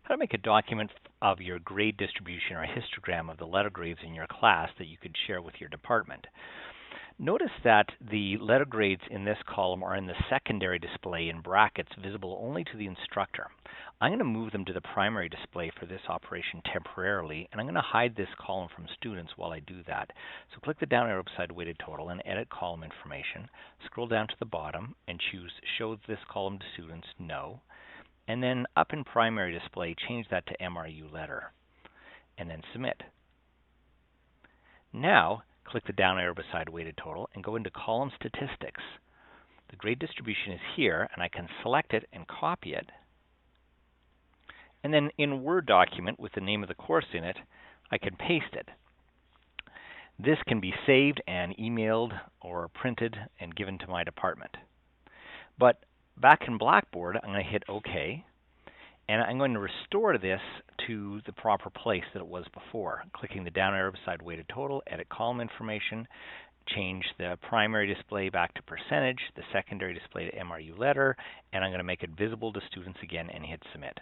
How to make a document of your grade distribution or a histogram of the letter grades in your class that you could share with your department. Notice that the letter grades in this column are in the secondary display in brackets, visible only to the instructor. I'm going to move them to the primary display for this operation temporarily, and I'm going to hide this column from students while I do that. So click the down arrow beside weighted total and edit column information. Scroll down to the bottom and choose Show this column to students, No. And then up in primary display, change that to MRU letter, and then submit. Now, click the down arrow beside weighted total and go into column statistics. The grade distribution is here, and I can select it and copy it. And then in Word document with the name of the course in it, I can paste it. This can be saved and emailed or printed and given to my department. But back in Blackboard, I'm going to hit OK, and I'm going to restore this to the proper place that it was before. Clicking the down arrow beside weighted total, edit column information, change the primary display back to percentage, the secondary display to MRU letter, and I'm going to make it visible to students again and hit submit.